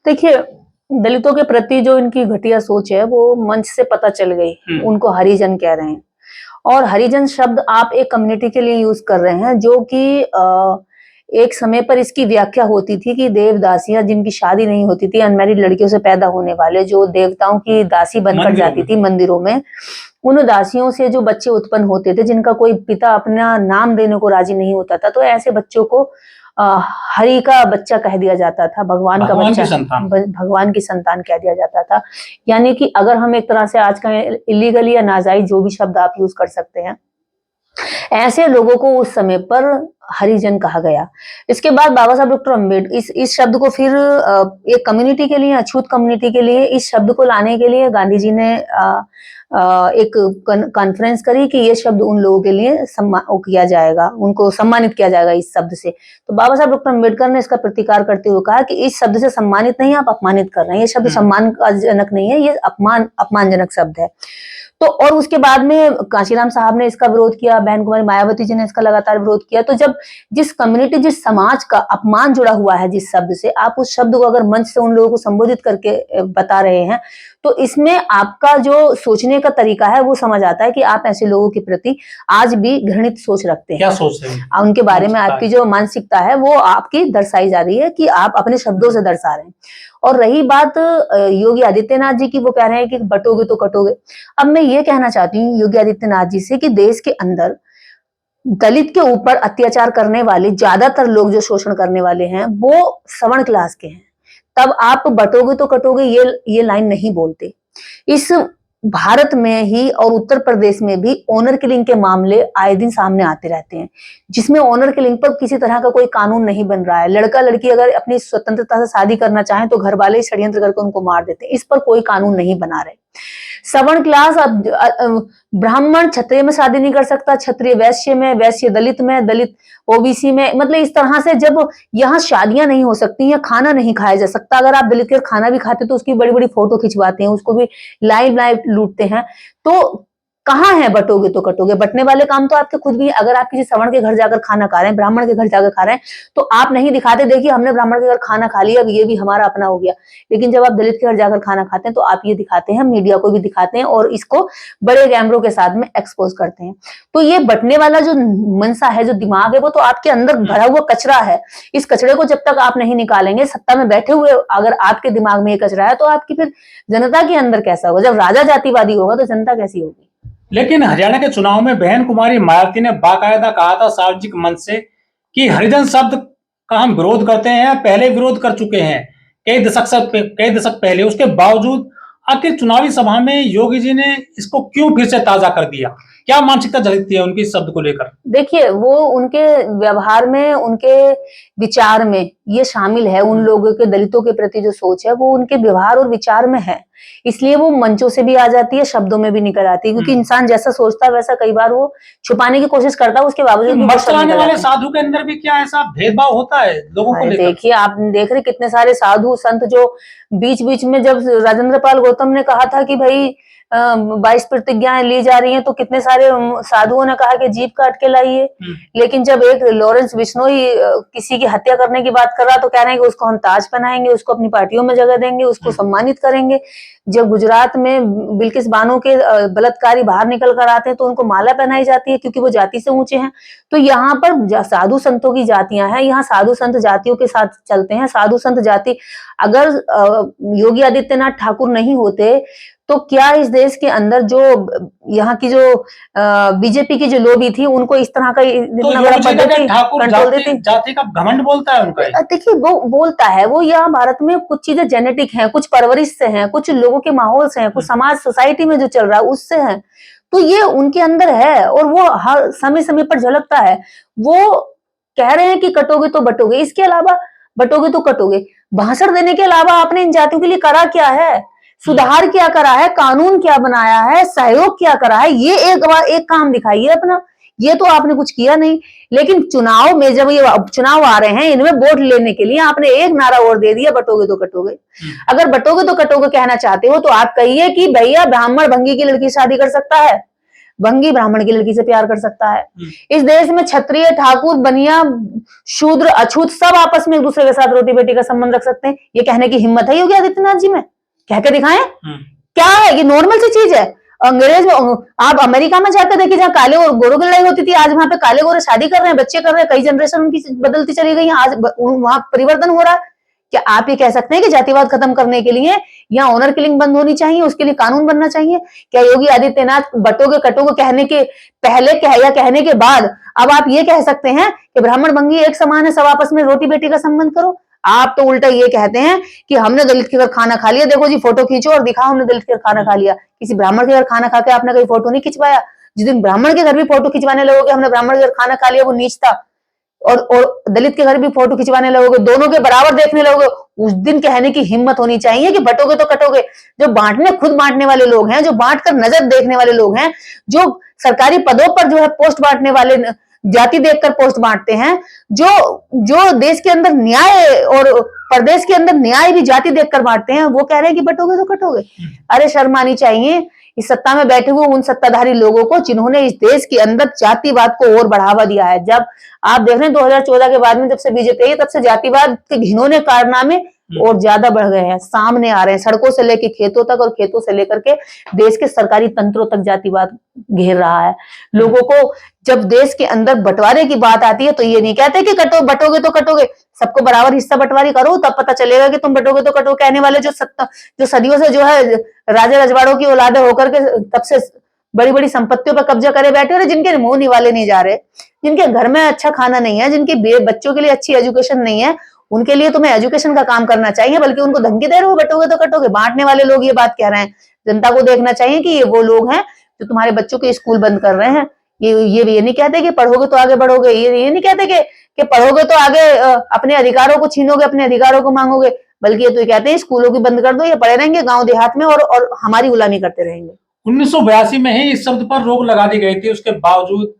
देखिए, दलितों के प्रति जो इनकी घटिया सोच है वो मंच से पता चल गई। उनको हरिजन कह रहे हैं और हरिजन शब्द आप एक कम्युनिटी के लिए यूज कर रहे हैं जो कि एक समय पर इसकी व्याख्या होती थी कि देवदासियां जिनकी शादी नहीं होती थी, अनमैरिड लड़कियों से पैदा होने वाले, जो देवताओं की दासी बनकर जाती थी मंदिरों में, उन दासियों से जो बच्चे उत्पन्न होते थे जिनका कोई पिता अपना नाम देने को राजी नहीं होता था, तो ऐसे बच्चों को हरि का बच्चा कह दिया जाता था, भगवान का बच्चा, भगवान की संतान कह दिया जाता था। यानी कि अगर हम एक तरह से आज का इलीगली या नाजायज जो भी शब्द आप यूज कर सकते हैं, ऐसे लोगों को उस समय पर हरिजन कहा गया। इसके बाद बाबा साहब डॉक्टर अम्बेडकर इस शब्द को फिर एक कम्युनिटी के लिए, अछूत कम्युनिटी के लिए इस शब्द को लाने के लिए गांधी जी ने एक कॉन्फ्रेंस करी कि ये शब्द उन लोगों के लिए किया जाएगा, उनको सम्मानित किया जाएगा इस शब्द से। तो बाबा साहब डॉक्टर अम्बेडकर ने इसका प्रतिकार करते हुए कहा कि इस शब्द से सम्मानित नहीं, आप अपमानित कर रहे हैं, ये शब्द सम्मानजनक नहीं है, ये अपमानजनक शब्द है। तो और उसके बाद में कांशीराम साहब ने इसका विरोध किया, बहन कुमारी मायावती जी ने इसका लगातार विरोध किया। तो जब जिस कम्युनिटी, जिस समाज का अपमान जुड़ा हुआ है जिस शब्द से, आप उस शब्द को अगर मंच से उन लोगों को संबोधित करके बता रहे हैं, तो इसमें आपका जो सोचने का तरीका है वो समझ आता है कि आप ऐसे लोगों के प्रति आज भी घृणित सोच रखते हैं। क्या सोच रहे हैं? उनके बारे में आपकी जो मानसिकता है वो आपकी दर्शाई जा रही है कि आप अपने शब्दों से दर्शा रहे हैं। और रही बात योगी आदित्यनाथ जी की, वो कह रहे हैं कि बटोगे तो कटोगे। अब मैं ये कहना चाहती हूँ योगी आदित्यनाथ जी से कि देश के अंदर दलित के ऊपर अत्याचार करने वाले ज्यादातर लोग जो शोषण करने वाले हैं वो सवर्ण क्लास के हैं। तब आप बटोगे तो कटोगे ये लाइन नहीं बोलते। इस भारत में ही और उत्तर प्रदेश में भी ऑनर किलिंग के मामले आए दिन सामने आते रहते हैं, जिसमें ऑनर किलिंग पर किसी तरह का कोई कानून नहीं बन रहा है। लड़का लड़की अगर अपनी स्वतंत्रता से शादी करना चाहें तो घर वाले ही षड्यंत्र करके उनको मार देते हैं। इस पर कोई कानून नहीं बना रहे। सवर्ण क्लास, ब्राह्मण क्षत्रिय में शादी नहीं कर सकता, क्षत्रिय वैश्य में, वैश्य दलित में, दलित ओबीसी में, मतलब इस तरह से जब यहाँ शादियां नहीं हो सकती हैं, खाना नहीं खाया जा सकता। अगर आप दलित के खाना भी खाते तो उसकी बड़ी बड़ी फोटो खिंचवाते हैं, उसको भी लाइव लूटते हैं। तो कहाँ है बटोगे तो कटोगे? बटने वाले काम तो आपके खुद भी। अगर आप किसी सवर्ण के घर जाकर खाना खा रहे हैं, ब्राह्मण के घर जाकर खा रहे हैं, तो आप नहीं दिखाते देखिए हमने ब्राह्मण के घर खाना खा लिया, अब ये भी हमारा अपना हो गया। लेकिन जब आप दलित के घर जाकर खाना खाते हैं तो आप ये दिखाते हैं, मीडिया को भी दिखाते हैं और इसको बड़े कैमरों के साथ में एक्सपोज करते हैं। तो ये बटने वाला जो मनसा है, जो दिमाग है, वो तो आपके अंदर भरा हुआ कचरा है। इस कचरे को जब तक आप नहीं निकालेंगे, सत्ता में बैठे हुए अगर आपके दिमाग में ये कचरा है, तो आपकी फिर जनता के अंदर कैसा होगा? जब राजा जातिवादी होगा तो जनता कैसी होगी? लेकिन हरियाणा के चुनाव में बहन कुमारी मायावती ने बाकायदा कहा था सार्वजनिक मंच से कि हरिजन शब्द का हम विरोध करते हैं, पहले विरोध कर चुके हैं कई दशक पहले। उसके बावजूद आखिर चुनावी सभा में योगी जी ने इसको क्यों फिर से ताजा कर दिया? क्या मानसिकता झलकती है उनकी इस शब्द को लेकर? देखिए, वो उनके व्यवहार में, उनके विचार में ये शामिल है। उन लोगों के, दलितों के प्रति जो सोच है वो उनके व्यवहार और विचार में है, इसलिए वो मंचों से भी आ जाती है, शब्दों में भी निकल आती है। क्योंकि इंसान जैसा सोचता है वैसा कई बार वो छुपाने की कोशिश करता है, उसके बावजूद वाले साधु के अंदर भी क्या ऐसा भेदभाव होता है लोगों को लेकर? देखिए, आप देख रहे कितने सारे साधु संत जो बीच बीच में, जब राजेंद्र पाल गौतम ने कहा था कि भाई 22 प्रतिज्ञाएं ली जा रही हैं, तो कितने सारे साधुओं ने कहा कि जीप काट के लाइए। लेकिन जब एक लॉरेंस बिश्नोई किसी की हत्या करने की बात कर रहा तो कह रहे हैं कि उसको हम ताज पहनाएंगे, उसको अपनी पार्टियों में जगह देंगे, उसको सम्मानित करेंगे। जब गुजरात में बिल्किस बानो के बलात्कारी बाहर निकल कर आते हैं तो उनको माला पहनाई जाती है क्योंकि वो जाति से ऊंचे हैं। तो यहाँ पर साधु संतों की जातियां हैं, यहाँ साधु संत जातियों के साथ चलते हैं। साधु संत जाति, अगर योगी आदित्यनाथ ठाकुर नहीं होते तो क्या इस देश के अंदर जो यहाँ की जो बीजेपी की जो लॉबी थी, उनको इस तरह का इतना बड़ा कंट्रोल देती? जाति का घमंड बोलता है उनका। देखिए, वो बोलता है, वो यहाँ भारत में कुछ चीजें जेनेटिक हैं, कुछ परवरिश से हैं, कुछ लोगों के माहौल से हैं, कुछ समाज सोसाइटी में जो चल रहा है उससे है। तो ये उनके अंदर है और वो हर समय समय पर झलकता है। वो कह रहे हैं कि कटोगे तो बटोगे, इसके अलावा बटोगे तो कटोगे, भाषण देने के अलावा आपने इन जातियों के लिए करा क्या है? सुधार क्या करा है? कानून क्या बनाया है? सहयोग क्या करा है? ये एक काम दिखाइए अपना। ये तो आपने कुछ किया नहीं। लेकिन चुनाव में जब ये चुनाव आ रहे हैं, इनमें वोट लेने के लिए आपने एक नारा और दे दिया, बटोगे तो कटोगे। अगर बटोगे तो कटोगे कहना चाहते हो तो आप कहिए कि भैया ब्राह्मण भंगी की लड़की शादी कर सकता है, भंगी ब्राह्मण की लड़की से प्यार कर सकता है? इस देश में क्षत्रिय, ठाकुर, बनिया, शूद्र, अछूत सब आपस में एक दूसरे के साथ रोटी बेटी का संबंध रख सकते हैं। ये कहने की हिम्मत है योगी आदित्यनाथ जी में? कह के दिखाएं। क्या है ये? नॉर्मल सी चीज है। अंग्रेज, आप अमेरिका में जाकर देखिए जहाँ काले और गोरों की लड़ाई होती थी, आज वहां पे काले गोरे शादी कर रहे हैं, बच्चे कर रहे हैं, कई जनरेशन उनकी बदलती चली गई है, आज वहां परिवर्तन हो रहा है। क्या आप ये कह सकते हैं कि जातिवाद खत्म करने के लिए यहाँ ऑनर किलिंग बंद होनी चाहिए, उसके लिए कानून बनना चाहिए? क्या योगी आदित्यनाथ बटोगे कटोगे कहने के पहले या कहने के बाद अब आप ये कह सकते हैं कि ब्राह्मण भंगी एक समान है, सब आपस में रोटी बेटी का संबंध करो? आप तो उल्टा ये कहते हैं कि हमने दलित के घर खाना खा लिया, देखो जी फोटो खींचो और दिखाओ हमने दलित के घर खाना खा लिया। किसी ब्राह्मण के घर खाना खा के आपने कहीं फोटो नहीं खिंचवाया? जिस दिन ब्राह्मण के घर भी फोटो खिंचवाने लगोगे हमने ब्राह्मण के घर खाना खा लिया, वो नीच था, और दलित के घर भी फोटो खिंचवाने लगोगे, दोनों के बराबर देखने लगोगे, उस दिन कहने की हिम्मत होनी चाहिए कि बटोगे तो कटोगे। जो खुद बांटने वाले लोग हैं, जो बांट कर नजर देखने वाले लोग हैं, जो सरकारी पदों पर जो है पोस्ट बांटने वाले, जाति देखकर पोस्ट बांटते हैं, जो देश के अंदर न्याय और प्रदेश के अंदर न्याय भी जाति देखकर बांटते हैं, वो कह रहे हैं कि बटोगे तो कटोगे। अरे शर्म आनी चाहिए इस सत्ता में बैठे हुए उन सत्ताधारी लोगों को जिन्होंने इस देश के अंदर जातिवाद को और बढ़ावा दिया है। जब आप देख रहे हैं 2014 के बाद में जब से बीजेपी आई, तब से जातिवाद के घिनौने कारनामे और ज्यादा बढ़ गए हैं, सामने आ रहे हैं, सड़कों से लेकर खेतों तक और खेतों से लेकर के देश के सरकारी तंत्रों तक जातिवाद घेर रहा है लोगों को। जब देश के अंदर बंटवारे की बात आती है तो ये नहीं कहते कि बटोगे तो कटोगे, सबको बराबर हिस्सा बंटवारी करो, तब पता चलेगा कि तुम बटोगे तो कटोगे। कहने वाले जो सदियों से जो है राजा रजवाड़ों की औलादे होकर के तब से बड़ी बड़ी संपत्तियों पर कब्जा करे बैठे और जिनके मुंह निवाले नहीं जा रहे, जिनके घर में अच्छा खाना नहीं है, जिनके बच्चों के लिए अच्छी एजुकेशन नहीं है, उनके लिए तुम्हें एजुकेशन का काम करना चाहिए, बल्कि उनको धमकी दे रहे हो बटोगे तो कटोगे। बांटने वाले लोग ये बात कह रहे हैं। जनता को देखना चाहिए कि ये वो लोग हैं जो तुम्हारे बच्चों के स्कूल बंद कर रहे हैं। ये नहीं कहते कि पढ़ोगे तो आगे बढ़ोगे, ये नहीं कहते कि पढ़ोगे तो आगे अपने अधिकारों को छीनोगे, अपने अधिकारों को मांगोगे, बल्कि ये तो कहते हैं स्कूलों की बंद कर दो, ये पढ़े रहेंगे गांव देहात में और हमारी गुलामी करते रहेंगे। 1982 में ही इस शब्द पर रोक लगा दी गई थी, उसके बावजूद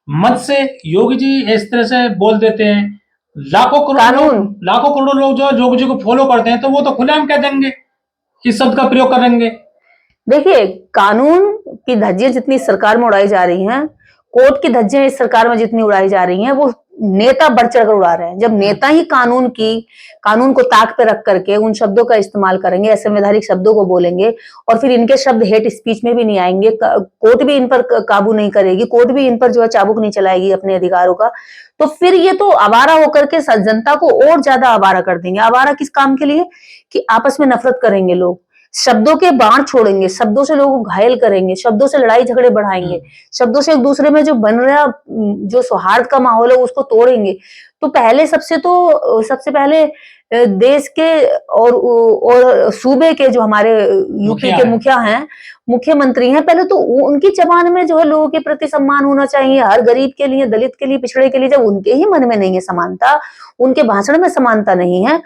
मत से योगी जी इस तरह से बोल देते हैं। लाखों करोड़ों लोग जो योगी जी को फॉलो करते हैं, तो वो तो खुलेआम कह देंगे, इस शब्द का प्रयोग करेंगे। देखिए, कानून की धज्जियां जितनी सरकार में उड़ाई जा रही हैं, कोर्ट की धज्जियां इस सरकार में जितनी उड़ाई जा रही हैं, वो नेता बढ़ चढ़कर उड़ा रहे हैं। जब नेता ही कानून को ताक पे रख करके उन शब्दों का इस्तेमाल करेंगे, असंवैधानिक शब्दों को बोलेंगे, और फिर इनके शब्द हेट स्पीच में भी नहीं आएंगे, कोर्ट भी इन पर काबू नहीं करेगी, कोर्ट भी इन पर जो है चाबुक नहीं चलाएगी अपने अधिकारों का, तो फिर ये तो आवारा होकर के जनता को और ज्यादा आवारा कर देंगे। आवारा किस काम के लिए? कि आपस में नफरत करेंगे लोग, शब्दों के बाण छोड़ेंगे, शब्दों से लोगों को घायल करेंगे, शब्दों से लड़ाई झगड़े बढ़ाएंगे, शब्दों से एक दूसरे में जो बन रहा जो सौहार्द का माहौल है उसको तोड़ेंगे। तो सबसे पहले देश के और सूबे के जो हमारे यूपी के मुखिया हैं, मुख्यमंत्री हैं, पहले तो उनकी जबान में जो है लोगों के प्रति सम्मान होना चाहिए, हर गरीब के लिए, दलित के लिए, पिछड़े के लिए। जब उनके ही मन में नहीं है समानता, उनके भाषण में समानता नहीं है,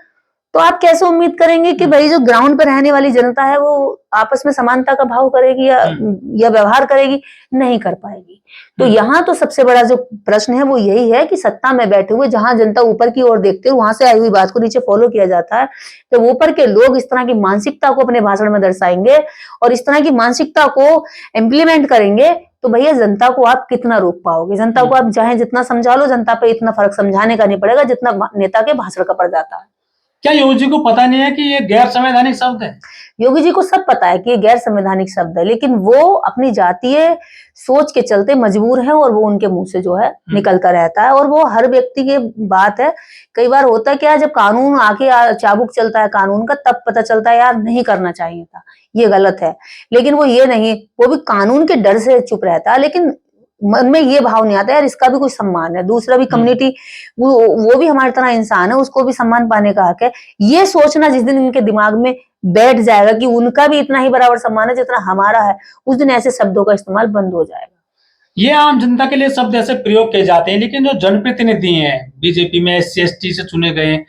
तो आप कैसे उम्मीद करेंगे कि भाई जो ग्राउंड पे रहने वाली जनता है वो आपस में समानता का भाव करेगी या व्यवहार करेगी? नहीं कर पाएगी। तो यहाँ तो सबसे बड़ा जो प्रश्न है वो यही है कि सत्ता में बैठे हुए जहां जनता ऊपर की ओर देखते है, वहां से आई हुई बात को नीचे फॉलो किया जाता है। तो ऊपर के लोग इस तरह की मानसिकता को अपने भाषण में दर्शाएंगे और इस तरह की मानसिकता को इम्प्लीमेंट करेंगे, तो भैया जनता को आप कितना रोक पाओगे? जनता को आप चाहे जितना समझा लो, जनता पे इतना फर्क समझाने का नहीं पड़ेगा जितना नेता के भाषण का पड़ जाता है। क्या योगी जी को पता नहीं है कि ये गैर संवैधानिक शब्द है? योगी जी को सब पता है कि ये गैर संवैधानिक शब्द है, लेकिन वो अपनी जातीय सोच के चलते मजबूर है और वो उनके मुंह से जो है निकलता रहता है। और वो हर व्यक्ति की बात है। कई बार होता है क्या, जब कानून आके चाबुक चलता है कानून का, तब पता चलता है यार नहीं करना चाहिए था, ये गलत है। लेकिन वो ये नहीं, वो भी कानून के डर से चुप रहता है, लेकिन मन में ये भाव नहीं आता यार इसका भी कुछ सम्मान है, दूसरा भी कम्युनिटी वो भी हमारी तरह इंसान है, उसको भी सम्मान पाने का हक है। ये सोचना जिस दिन इनके दिमाग में बैठ जाएगा कि उनका भी इतना ही बराबर सम्मान है जितना हमारा है, उस दिन ऐसे शब्दों का इस्तेमाल बंद हो जाएगा। ये आम जनता के लिए शब्द ऐसे प्रयोग किए जाते हैं, लेकिन जो जनप्रतिनिधि हैं बीजेपी में, SC/ST से चुने गए हैं,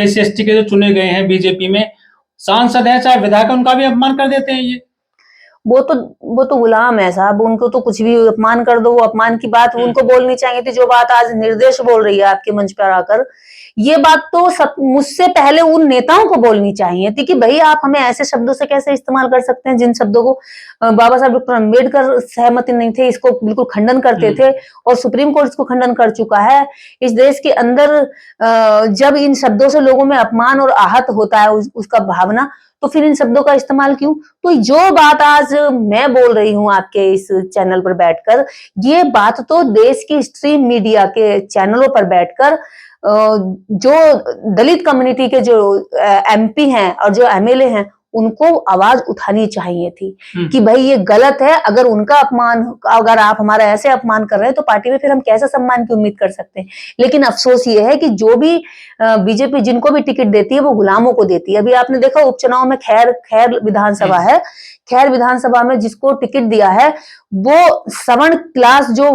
SC/ST के जो चुने गए हैं बीजेपी में सांसद है चाहे विधायक, उनका भी अपमान कर देते हैं। ये वो तो गुलाम है साहब, उनको तो कुछ भी अपमान कर दो, वो अपमान की बात उनको बोलनी चाहिए थी। जो बात आज निर्देश बोल रही है आपके मंच पर आकर, ये बात तो सब मुझसे पहले उन नेताओं को बोलनी चाहिए थी कि भाई आप हमें ऐसे शब्दों से कैसे इस्तेमाल कर सकते हैं जिन शब्दों को बाबा साहब डॉक्टर अम्बेडकर सहमति नहीं थे, इसको बिल्कुल खंडन करते थे और सुप्रीम कोर्ट इसको खंडन कर चुका है। इस देश के अंदर जब इन शब्दों से लोगों में अपमान और आहत होता है उसका भावना, तो फिर इन शब्दों का इस्तेमाल क्यों? तो जो बात आज मैं बोल रही हूं आपके इस चैनल पर बैठकर, ये बात तो देश की स्ट्रीम मीडिया के चैनलों पर बैठकर जो दलित कम्युनिटी के जो एमपी हैं और जो एमएलए हैं, उनको आवाज उठानी चाहिए थी कि भाई ये गलत है। अगर उनका अपमान, अगर आप हमारा ऐसे अपमान कर रहे हैं तो पार्टी में फिर हम कैसे सम्मान की उम्मीद कर सकते हैं। लेकिन अफसोस ये है कि जो भी बीजेपी जिनको भी टिकट देती है वो गुलामों को देती है। अभी आपने देखा उपचुनाव में खैर विधानसभा है, खैर विधानसभा में जिसको टिकट दिया है वो सवर्ण क्लास जो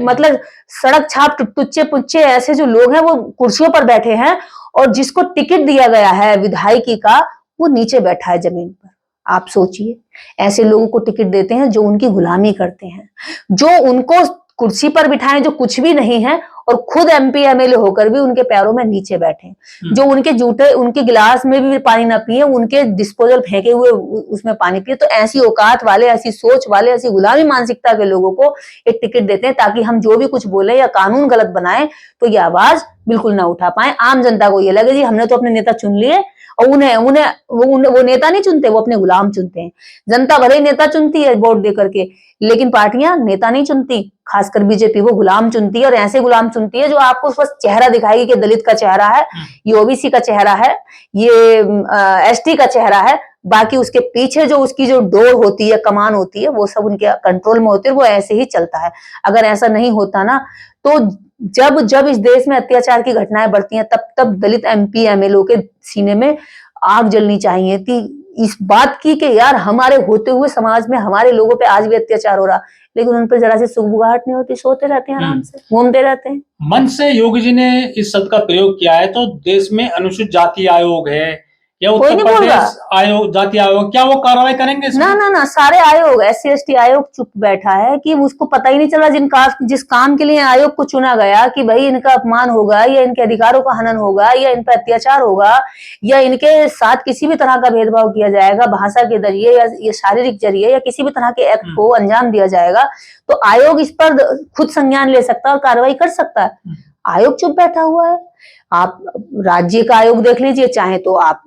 मतलब सड़क छाप टुच्चे पुच्चे ऐसे जो लोग हैं वो कुर्सियों पर बैठे हैं, और जिसको टिकट दिया गया है विधायकी का वो नीचे बैठा है जमीन पर। आप सोचिए, ऐसे लोगों को टिकट देते हैं जो उनकी गुलामी करते हैं, जो उनको कुर्सी पर बिठाएं जो कुछ भी नहीं है, और खुद एमपी एमएलए होकर भी उनके पैरों में नीचे बैठे, जो उनके जूठे उनके गिलास में भी पानी ना पिए, उनके डिस्पोजल फेंके हुए उसमें पानी पिए। तो ऐसी औकात वाले, ऐसी सोच वाले, ऐसी गुलामी मानसिकता के लोगों को एक टिकट देते हैं ताकि हम जो भी कुछ बोले या कानून गलत बनाए तो ये आवाज बिल्कुल ना उठा पाए। आम जनता को ये लगे जी हमने तो अपने नेता चुन लिए, और वो नेता नहीं चुनते, वो अपने गुलाम चुनते हैं। जनता भले ही नेता चुनती है वोट दे करके, लेकिन पार्टियां नेता नहीं चुनती, खासकर बीजेपी वो गुलाम चुनती है, और ऐसे गुलाम चुनती है जो आपको बस चेहरा दिखाएगी कि दलित का चेहरा है, ये ओबीसी का चेहरा है, ये एसटी का चेहरा है। बाकी उसके पीछे जो उसकी जो डोर होती है, कमान होती है, वो सब उनके कंट्रोल में होती है, वो ऐसे ही चलता है। अगर ऐसा नहीं होता ना, तो जब जब इस देश में अत्याचार की घटनाएं बढ़ती हैं, तब तब दलित एमपी एमएलए के सीने में आग जलनी चाहिए थी इस बात की कि यार हमारे होते हुए समाज में हमारे लोगों पे आज भी अत्याचार हो रहा, लेकिन उन पर जरा सी सुगबुगाहट नहीं होती, सोते रहते हैं, आराम से घूमते रहते हैं। मंच से योगी जी ने इस शब्द का प्रयोग किया है, तो देश में अनुसूचित जाति आयोग है या कोई उत्तर नहीं बोल प्रदेश रहा। आयोग, जाति आयोग, क्या वो कार्रवाई करेंगे इसमें? ना ना ना, सारे आयोग, एससी एसटी आयोग चुप बैठा है कि उसको पता ही नहीं चला जिस काम के लिए आयोग को चुना गया कि भाई इनका अपमान होगा या इनके अधिकारों का हनन होगा या इन पर अत्याचार होगा या इनके साथ किसी भी तरह का भेदभाव किया जाएगा भाषा के जरिए या शारीरिक जरिए या किसी भी तरह के एक्ट को अंजाम दिया जाएगा, तो आयोग इस पर खुद संज्ञान ले सकता है और कार्रवाई कर सकता है। आयोग चुप बैठा हुआ है। आप राज्य का आयोग देख लीजिए, चाहे तो आप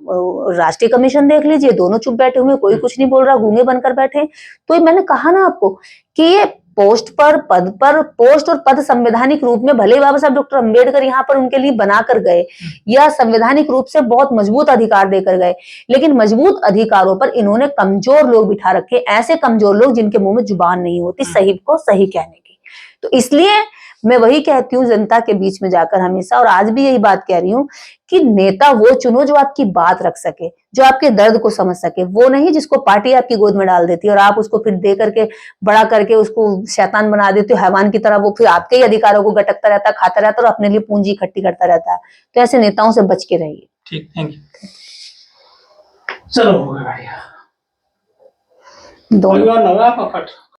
राष्ट्रीय कमीशन देख लीजिए, दोनों चुप बैठे हुए, कोई कुछ नहीं बोल रहा, गूंगे बनकर बैठे। तो मैंने कहा ना आपको कि ये पोस्ट और पद संवैधानिक रूप में भले बाबा साहब डॉक्टर अम्बेडकर यहाँ पर उनके लिए बनाकर गए या संवैधानिक रूप से बहुत मजबूत अधिकार देकर गए, लेकिन मजबूत अधिकारों पर इन्होंने कमजोर लोग बिठा रखे, ऐसे कमजोर लोग जिनके मुंह में जुबान नहीं होती सही को सही कहने की। तो इसलिए मैं वही कहती हूँ जनता के बीच में जाकर हमेशा, और आज भी यही बात कह रही हूँ कि नेता वो चुनो जो आपकी बात रख सके, जो आपके दर्द को समझ सके, वो नहीं जिसको पार्टी आपकी गोद में डाल देती है और आप उसको फिर दे करके बड़ा करके उसको शैतान बना देते हो हैवान की तरह। वो फिर आपके ही अधिकारों को गटकता रहता है, खाता रहता है और अपने लिए पूंजी इकट्ठी करता रहता है। तो ऐसे नेताओं से बच के रहिए। ठीक, थैंक यू। चलो हो गया दोनों का कट